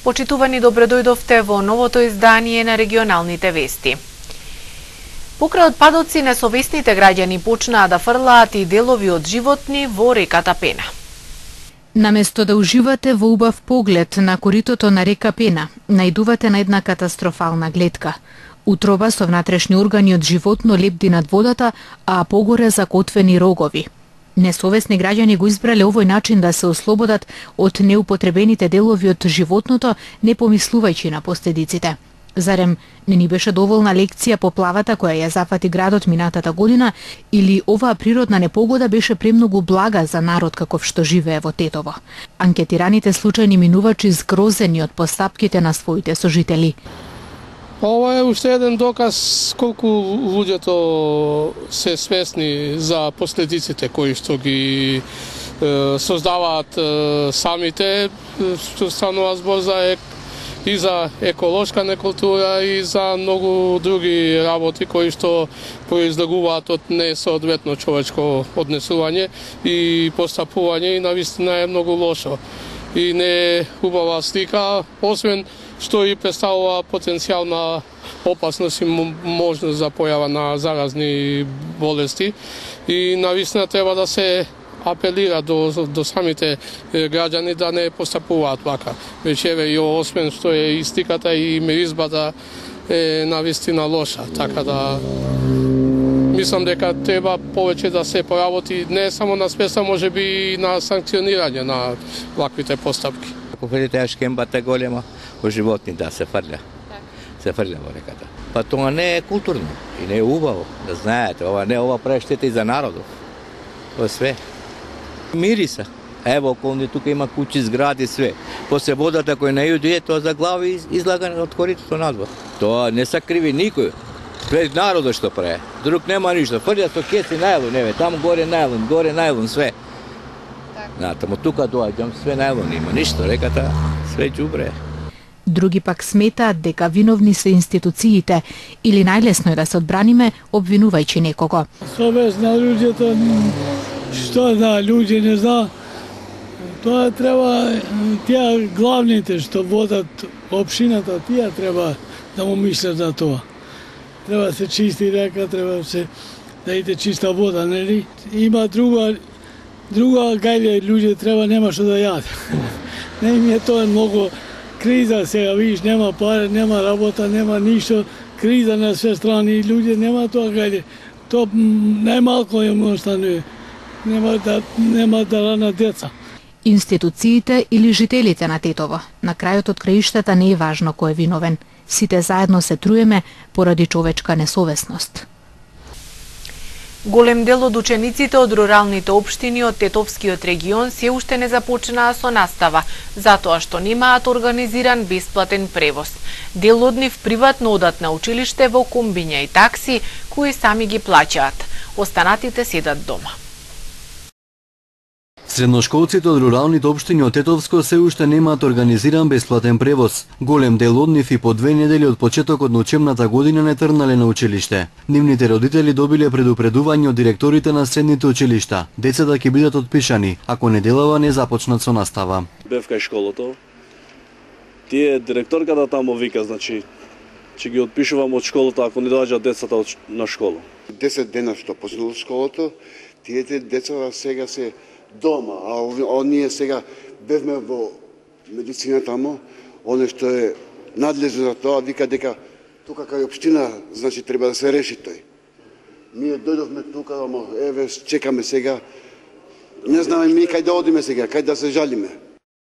Почитувани, добро дојдовте во новото издание на регионалните вести. Покрај отпадоци, несовесните граѓани почнаа да фрлаат и делови од животни во реката Пена. Наместо да уживате во убав поглед на коритото на река Пена, најдувате на една катастрофална гледка. Утроба со внатрешни органи од животно лепди над водата, а погоре закотвени рогови. Несовесни граѓани го избрале овој начин да се ослободат од неупотребените делови од животното, не помислувајќи на последиците. Зарем не ни беше доволна лекција поплавата која ја зафати градот минатата година, или оваа природна непогода беше премногу блага за народ каков што живее во Тетово? Анкетираните случајни минувачи згрозени од постапките на своите сожители. Ова е уште еден доказ колку луѓето се свесни за последиците кои што ги создаваат самите, што станува збор и за еколошка некултура и за многу други работи кои што произлегуваат од несоодветно човечко однесување и постапување, и навистина е многу лошо. И не е убава слика, освен што и представува потенцијална опасност и можност за појава на заразни болести. И навистина треба да се апелира до самите граѓани да не постапуваат вака. Веќе и освен што е и сликата и миризбата е навистина лоша, така да мислам дека треба повеќе да се поработи не само на свеста, можеби и на санкционирање на ваквите постапки. Ако видите шкембата голема, во животни да се фрля. Се фрля во реката. Па тоа не е културно и не е убаво, да знаете, ова прави штета и за народот. Тоа све. Мириса. Ево, околни тука има куќи, згради, све. После водата која најуди, тоа за глави излага од коритото надвор. Тоа не са криви никој. Пред народот што прави. Друг нема ништо. Фрља со кеси најлон, еве, таму горе најлон, све. Таму тука доаѓам, све најлон има, ништо, реката, све џубре. Други пак сметаат дека виновни се институциите или најлесно е да се одбраниме обвинувајќи некого. Совест на луѓето, што да луѓе не зна, тоа треба тие главните што водат општината, тие треба да му мислат за тоа. Треба да се чисти река, треба да иде чиста вода, нели? Има друга гајле луѓе треба нема што да јаде. Не им е тоа многу криза сега, видиш, нема пари, нема работа, нема ништо, криза на све страни, луѓе нема тоа гајле. Тоа најмалко им останува. Нема да ранат деца. Институциите или жителите на Тетово. На крајот од краиштата не е важно кој е виновен. Сите заедно се труеме поради човечка несовесност. Голем дел од учениците од руралните општини од Тетовскиот регион се уште не започнаа со настава, затоа што немаат организиран бесплатен превоз. Дел од нив приватно одат на училиште во комбиња и такси, кои сами ги плаќаат. Останатите седат дома. Средношколците од руралните општини од Тетовско се уште немаат организиран бесплатен превоз. Голем дел од нив и по 2 недели од почетокот на учебната година не тргнале на училиште. Нивните родители добиле предупредување од директорите на средните училишта. Децата ќе бидат отпишани, ако неделава не започнат со настава. Бев кај школото. Тие директорката таму вика, значи, ќе ги отпишувам од школата ако не доаѓаат децата на школа. 10 дена што почнало школото, тие деца сега се дома, а оние сега бевме во медицина тамо, оне што е надлежно за тоа, вика дека тука кај општина, значи треба да се реши тој. Ние дојдовме тука, ама еве чекаме сега, не знаме ми кај да одиме сега, кај да се жалиме.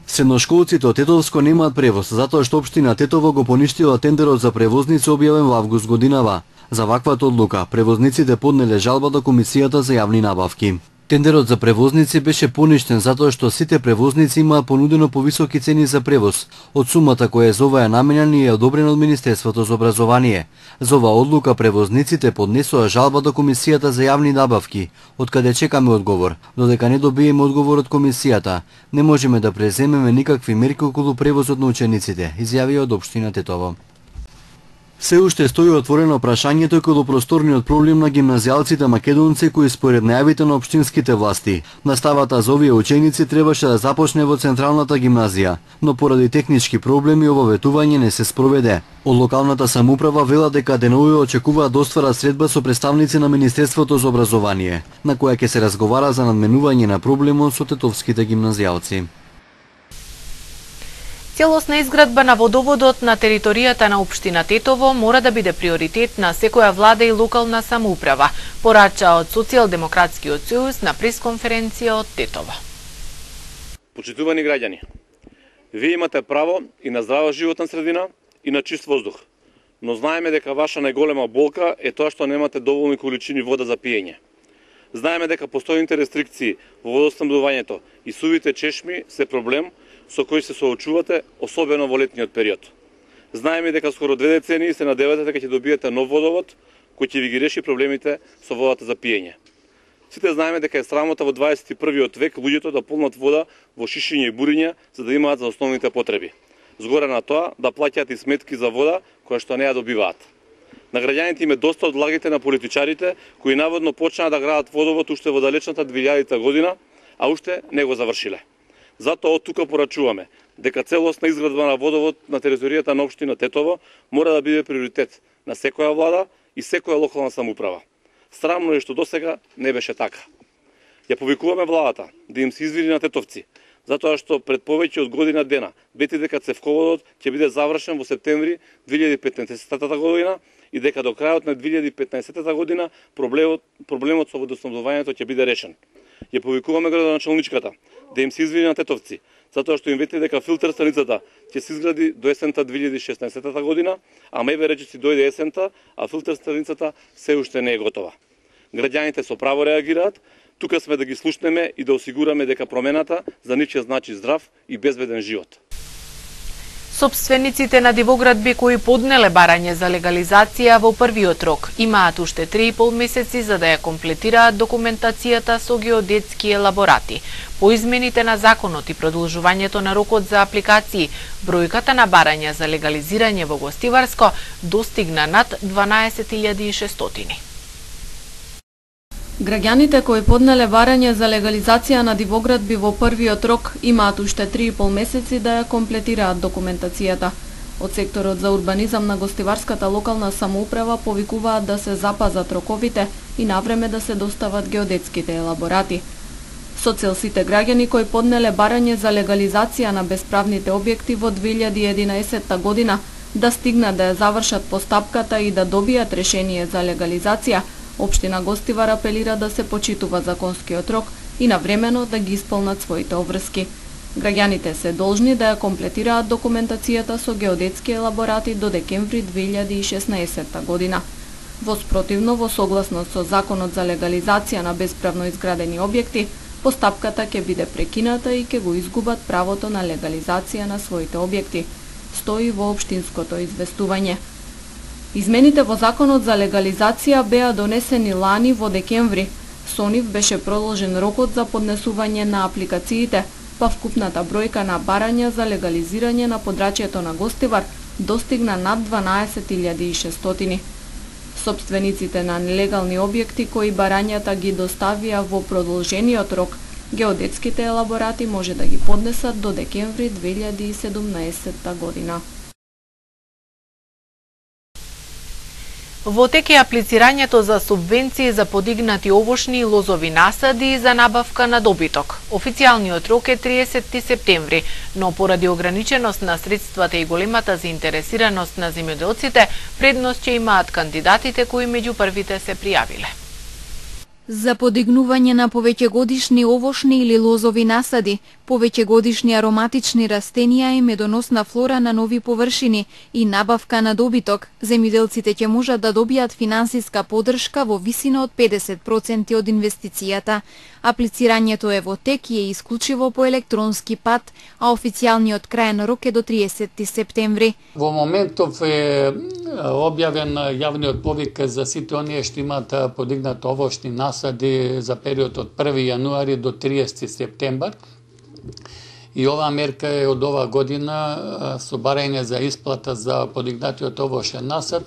Средношколците од Тетовско немаат превоз, затоа што општина Тетово го поништила тендерот за превозници објавен во август годинава. За ваквата одлука, превозниците поднеле жалба до Комисијата за јавни набавки. Тендерот за превозници беше поништен затоа што сите превозници имаат понудено повисоки цени за превоз од сумата која за ова е наменена и е одобрена од Министерството за образование. За оваа одлука превозниците поднесоа жалба до Комисијата за јавни набавки, од каде чекаме одговор. Додека не добиеме одговор од Комисијата, не можеме да преземеме никакви мерки околу превозот на учениците, изјавија од општина Тетово. Се уште стои отворено прашањето околу просторниот проблем на гимназијалците македонци кои според најавите на општинските власти, наставата за овие ученици требаше да започне во централната гимназија, но поради технички проблеми ова ветување не се спроведе. Од локалната самоуправа велат дека деновиве очекуваат да остварат средба со представници на Министерството за образование, на која ќе се разговара за надменување на проблемот со тетовските гимназијалци. Целосна изградба на водоводот на територијата на општина Тетово мора да биде приоритет на секоја влада и локална самоуправа, порача од Социјалдемократскиот сојуз на пресконференција од Тетово. Почитувани граѓани, вие имате право и на здрава животна средина и на чист воздух, но знаеме дека ваша најголема болка е тоа што немате доволни количини вода за пиење. Знаеме дека постојните рестрикции во водоснабдувањето и сувите чешми се проблем со кој се соочувате, особено во летниот период. Знаеме дека скоро 2 децении се надевате дека ќе добиете нов водовод кој ќе ви ги реши проблемите со водата за пиење. Сите знаеме дека е срамота во 21. век луѓето да полнат вода во шишиња и буриња за да имаат за основните потреби. Згоре на тоа да плаќаат и сметки за вода која што не ја добиваат. На граѓаните им е доста од влагите на политичарите кои наводно почнаа да градат водовод уште во далечната 2000 година, а уште не го завршиле. Затоа од тука порачуваме дека целосна изградба на водовод на територијата на општина Тетово мора да биде приоритет на секоја влада и секоја локална самоуправа. Срамно е што досега не беше така. Ја повикуваме владата да им се извини на тетовци, затоа што пред повеќе од година дена бети дека цевководот ќе биде завршен во септември 2015 година и дека до крајот на 2015 година проблемот со водоснабдувањето ќе биде решен. Ја повикуваме градоначалничката да им се извини на тетовци, затоа што им вети дека филтер станицата ќе се изгради до есента 2016 година, а МВР ќе си дојде есента, а филтер станицата се уште не е готова. Граѓаните со право реагираат, тука сме да ги слушнеме и да осигураме дека промената за нив ќе значи здрав и безбеден живот. Собствениците на дивоградби кои поднеле барање за легализација во првиот рок имаат уште 3,5 месеци за да ја комплетираат документацијата со геодетски елаборати. По измените на законот и продолжувањето на рокот за апликации, бројката на барања за легализирање во Гостиварско достигна над 12.600. Граѓаните кои поднеле барање за легализација на дивоградби во првиот рок имаат уште 3,5 месеци да ја комплетираат документацијата. Од секторот за урбанизам на Гостиварската локална самоуправа повикуваат да се запазат роковите и навреме да се достават геодетските елаборати. Со цел сите граѓани кои поднеле барање за легализација на бесправните објекти во 2011 година да стигнат да ја завршат постапката и да добијат решение за легализација, Општина Гостивар апелира да се почитува законскиот рок и навремено да ги исполнат своите обврски. Граѓаните се должни да ја комплетираат документацијата со геодетски елаборати до декември 2016 година. Во спротивно, во согласност со Законот за легализација на бесправно изградени објекти, постапката ќе биде прекината и ќе го изгубат правото на легализација на своите објекти, стои во општинското известување. Измените во Законот за легализација беа донесени лани во декември. Со нив беше продолжен рокот за поднесување на апликациите, па вкупната бројка на барања за легализирање на подрачјето на Гостивар достигна над 12.600. Собствениците на нелегални објекти кои барањата ги доставија во продолжениот рок, геодетските елаборати може да ги поднесат до декември 2017 година. Во тек е аплицирањето за субвенции за подигнати овошни и лозови насади за набавка на добиток. Официјалниот рок е 30 септември, но поради ограниченост на средствата и големата заинтересираност на земјоделците, предност ќе имаат кандидатите кои меѓу првите се пријавиле. За подигнување на повеќегодишни овошни или лозови насади, повеќегодишни ароматични растенија и медоносна флора на нови површини и набавка на добиток, земјоделците ќе можат да добијат финансиска поддршка во висина од 50% од инвестицијата. Аплицирањето е во тек и е исклучиво по електронски пат, а официјалниот краен рок е до 30 септември. Во моментов е објавен јавниот повик за сите оние што имаат подигнат овошни насади за период од 1 јануари до 30 септембар. И оваа мерка е од ова година со барање за исплата за подигнатиот овошен насад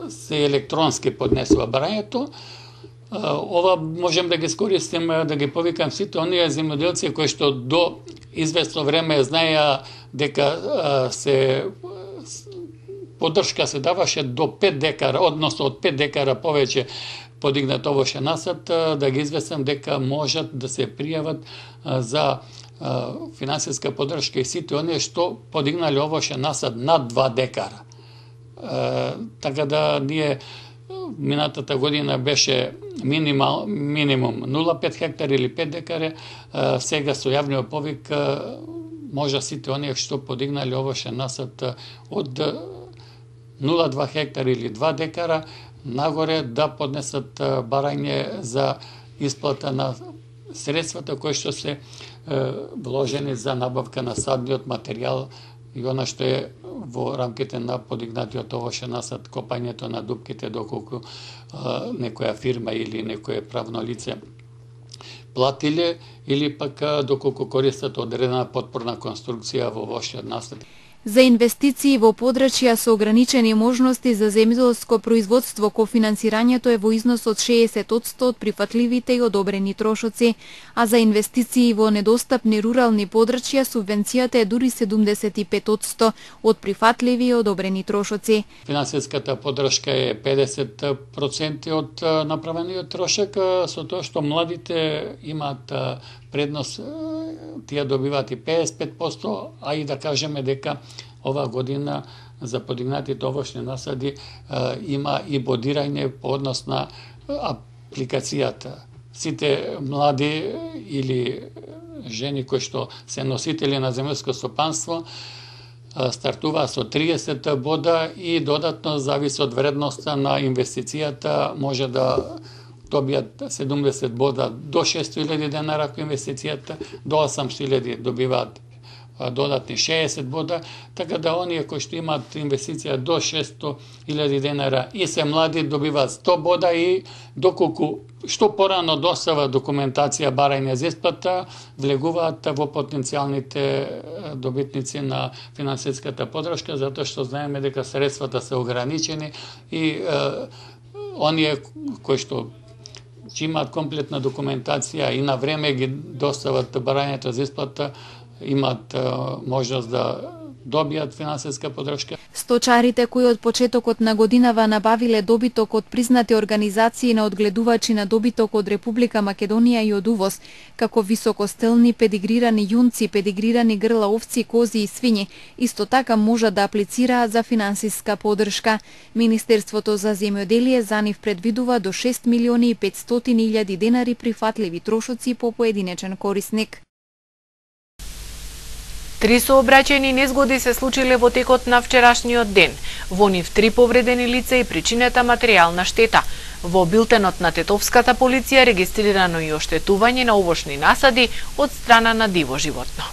се електронски поднесува барањето. Ова можем да ги искористим, да ги повикам сите оние земјоделци кои што до известно време знаеа дека се поддршка се даваше до 5 декара, односно од 5 декара повеќе подигнат овошен насад, да ги известам дека можат да се пријават за финансиска поддршка и сите оние што подигнале овошен насад над 2 декара. Така да ние минатата година беше минимум 0,5 хектари или 5 декари, сега со јавниот повик може сите оние што подигнале овошен насад од 0,2 хектари или 2 декара нагоре да поднесат барање за исплата на средствата кои што се вложени за набавка на садниот материјал и она што е во рамките на подигнатиот овошен насад, копањето на дупките доколку некоја фирма или некое правно лице платиле или пак доколку користат одредена потпорна конструкција во овошен насад. За инвестиции во подрачја со ограничени можности за земјоделско производство, кофинансирањето е во износ од 60% од прифатливите и одобрени трошоци, а за инвестиции во недостапни рурални подрачја субвенцијата е дури 75% од прифатливи и одобрени трошоци. Финансиската поддршка е 50% од направениот трошок, со тоа што младите имаат предност, тие добиваат и 55%, а и да кажеме дека ова година за подигнатите овошни насади има и бодирање по однос на апликацијата. Сите млади или жени кои што се носители на земјско стопанство стартува со 30 бода и додатно зависи од вредноста на инвестицијата може да добијат 70 бода до 600.000 денара, ако инвестицијата до 800.000 добиваат додатни 60 бода, така да оние кои што имаат инвестиција до 600.000 денара и се млади добиваат 100 бода и доколку што порано достава документација барање за исплата, влегуваат во потенцијалните добитници на финансиската поддршка, затоа што знаеме дека средствата се ограничени и оние кои што имаат комплетна документација и на време ги достават барањето за исплата, имаат можност да добијат финансиска поддршка. Сточарите кои од почетокот на годинава набавиле добиток од признати организации на одгледувачи на добиток од Република Македонија и од увоз, како високостелни педигрирани јунци, педигрирани грла овци, кози и свињи, исто така можат да аплицираат за финансиска поддршка. Министерството за земјоделие за нив предвидува до 6.500.000 денари прифатливи трошоци по поединечен корисник. 3 сообраќајни незгоди се случиле во текот на вчерашниот ден. Во нив 3 повредени лица и причинета материјална штета. Во билтенот на тетовската полиција регистрирано и оштетување на овошни насади од страна на диво животно.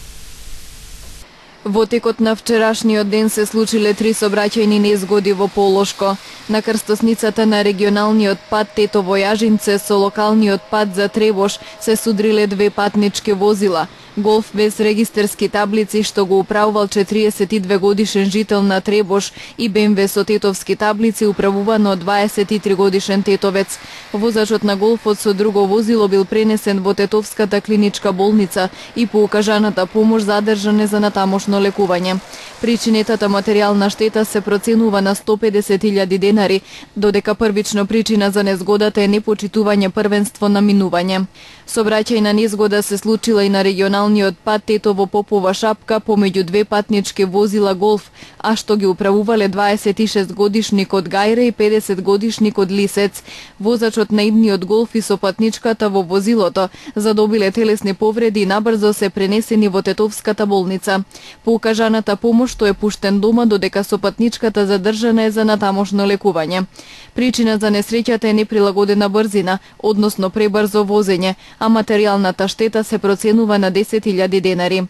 Во текот на вчерашниот ден се случиле 3 сообраќајни незгоди во Полошко. На крстосницата на регионалниот пат Тетово-Јажинце со локалниот пат за Требош се судриле 2 патнички возила. Голф без регистерски таблици што го управувал 42 годишен жител на Требош и БМВ со тетовски таблици управувано од 23 годишен тетовец. Возачот на голфот со друго возило бил пренесен во Тетовската клиничка болница и по укажаната помош задржан е за натамошно лекување. Причинетата материјална штета се проценува на 150.000 денари, додека првична причина за незгодата е непочитување првенство на минување. Сообраќајна незгода се случила и на регионалниот пат Тетово-Попова Шапка помеѓу 2 патнички возила Голф, а што ги управувале 26 годишник од Гајре и 50 годишник од Лисец. Возачот на идниот Голф и со патничката во возилото задобиле телесни повреди и набрзо се пренесени во Тетовската болница. По укажаната помош тој е пуштен дома, додека со патничката задржана е за натамошно лекување. Причина за несреќата е неприлагодена брзина, односно пребрзо возење, а материјалната штета се проценува на 10.000 денари.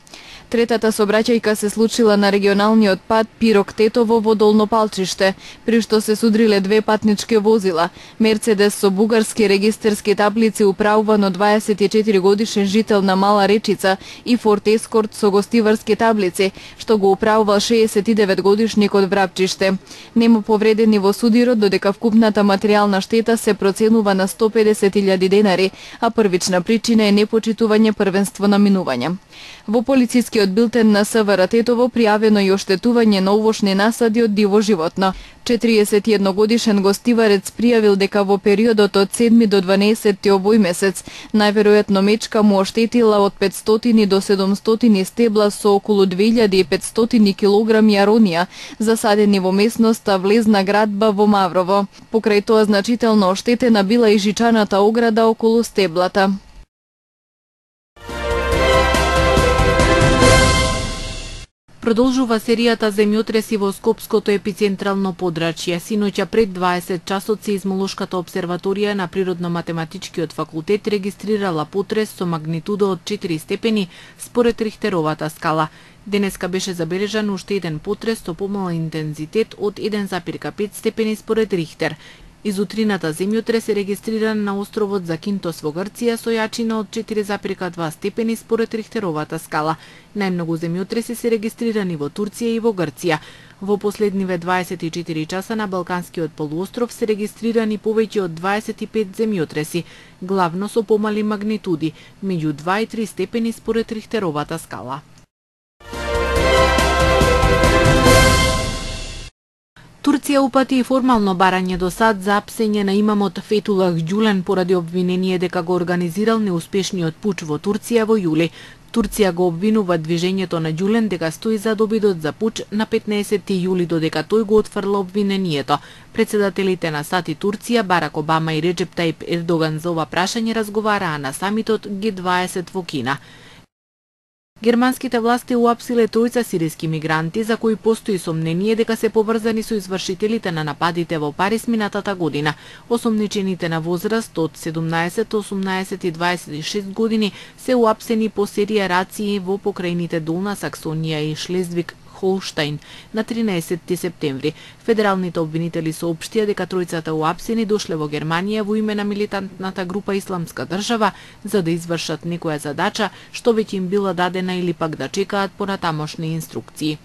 Третата сообраќајка се случила на регионалниот пат Пирок-Тетово во Долно Палчиште, при што се судриле две патнички возила. Мерцедес со бугарски регистерски таблици управуван од 24 годишен жител на Мала Речица и Форд Ескорт со гостиварски таблици, што го управувал 69 годишник од Врапчиште. Нема повредени во судирот, додека вкупната материјална штета се проценува на 150.000 денари, а првична причина е непочитување првенство на минување. Во полицискиот билтен на СВР Тетово пријавено и оштетување на овошни насади од диво животно. 41 годишен гостиварец пријавил дека во периодот од 7 до 12 овој месец најверојатно мечка му оштетила од 500 до 700 стебла со околу 2500 килограми аронија засадени во местноста Влезна градба во Маврово. Покрај тоа значително оштетена била и жичаната ограда околу стеблата. Продолжува серијата земјотреси во Скопското епицентрално подрачје. Синоќа пред 20 часот Сеизмолошката обсерваторија на Природно-математичкиот факултет регистрирала потрес со магнитуда од 4 степени според Рихтеровата скала. Денеска беше забележан уште еден потрес со помал интензитет од 1,5 степени според Рихтер. Изутрината земјотрес е регистриран на островот Закинтос во Грција со јачина од 4,2 степени според Рихтеровата скала. Најмногу земјотреси се регистрирани во Турција и во Грција. Во последниве 24 часа на Балканскиот полуостров се регистрирани повеќе од 25 земјотреси, главно со помали магнитуди, меѓу 2 и 3 степени според Рихтеровата скала. Турција упати и формално барање до САД за апсење на имамот Фетулах Ѓулен поради обвинение дека го организирал неуспешниот пуч во Турција во јули. Турција го обвинува движењето на Ѓулен дека стои зад обидот за пуч на 15 јули, додека тој го отфрла обвинението. Председателите на САД и Турција, Барак Обама и Реджеп Тајип Ердоган за ова прашање разговараа на самитот Г20 во Кина. Германските власти уапсиле тројца сириски мигранти за кои постои сомнение дека се поврзани со извршителите на нападите во Париз минатата година. Осомничените на возраст од 17, 18 и 26 години се уапсени по серија рации во покрајните Долна Саксонија и Шлезвиг Холштајн на 13 септември. Федералните обвинители соопштија дека тројцата уапсени дошле во Германија во име на милитантната група Исламска држава за да извршат некоја задача што веќе им била дадена или пак да чекаат понатамошни инструкции.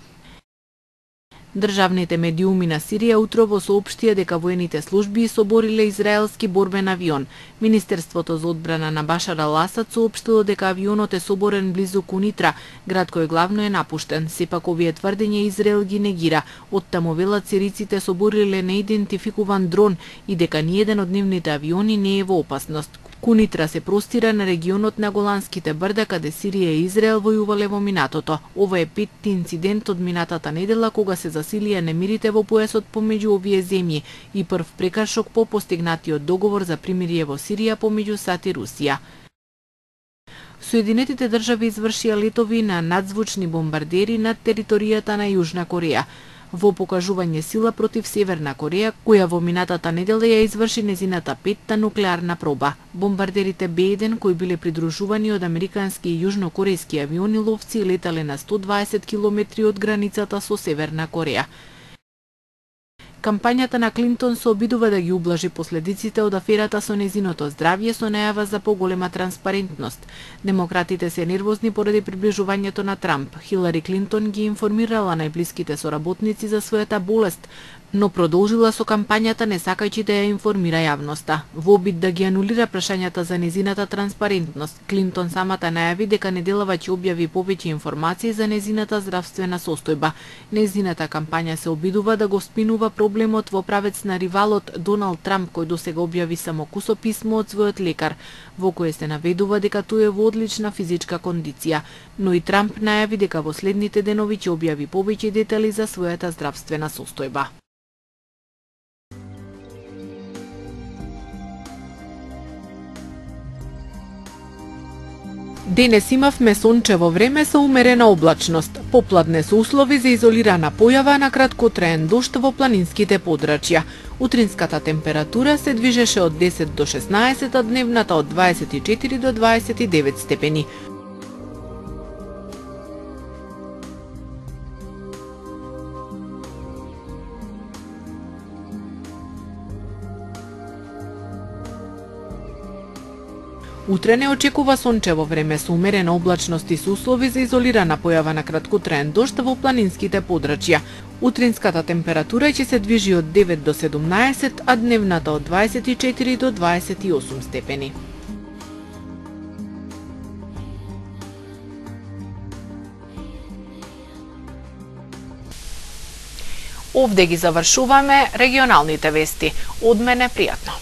Државните медиуми на Сирија утрово соопштија дека воените служби собориле израелски борбен авион. Министерството за одбрана на Башар ал-Асад соопштило дека авионот е соборен близу Кунитра, град кој главно е напуштен. Сепак овие тврдења Израел ги негира. Оттаму велат сириците собориле неидентификуван дрон и дека ниеден од нивните авиони не е во опасност. Кунитра се простира на регионот на Голанските брда, каде Сирија и Израел војувале во минатото. Ова е петти инцидент од минатата недела кога се засилија немирите во појасот помеѓу овие земји и прв прекршок по постигнатиот договор за примирие во Сирија помеѓу САД и Русија. Соединетите држави извршија летови на надзвучни бомбардери над територијата на Јужна Кореја во покажување сила против Северна Кореја, која во минатата недела ја изврши незината петта нуклеарна проба. Бомбардерите Б-1, кои биле придружувани од американски и јужнокорејски авиони ловци, летале на 120 километри од границата со Северна Кореја. Кампањата на Клинтон се обидува да ги ублажи последиците од аферата со незиното здравје со најава за поголема транспарентност. Демократите се нервозни поради приближувањето на Трамп. Хилари Клинтон ги информирала најблиските соработници за својата болест, но продолжила со кампањата не сакајќи да ја информира јавноста. Во обид да ги анулира прашањата за незината транспарентност, Клинтон самата најави дека неделава ќе објави повеќе информации за незината здравствена состојба. Незината кампања се обидува да го спинува проблемот во правец на ривалот Доналд Трамп, кој досега објави само кусо писмо од својот лекар, во кое се наведува дека тој е во одлична физичка кондиција, но и Трамп најави дека во следните денови ќе објави повеќе детали за својата здравствена состојба. Денес имавме сончево време со умерена облачност, попладне со услови за изолирана појава на краткотраен дожд во планинските подрачја. Утринската температура се движеше од 10 до 16, а дневната од 24 до 29 степени. Утре не очекува сончево време со умерена облачност и со услови за изолирана појава на краткотраен дожд во планинските подрачја. Утринската температура ќе се движи од 9 до 17, а дневната од 24 до 28 степени. Овде ги завршуваме регионалните вести. Од мене пријатно.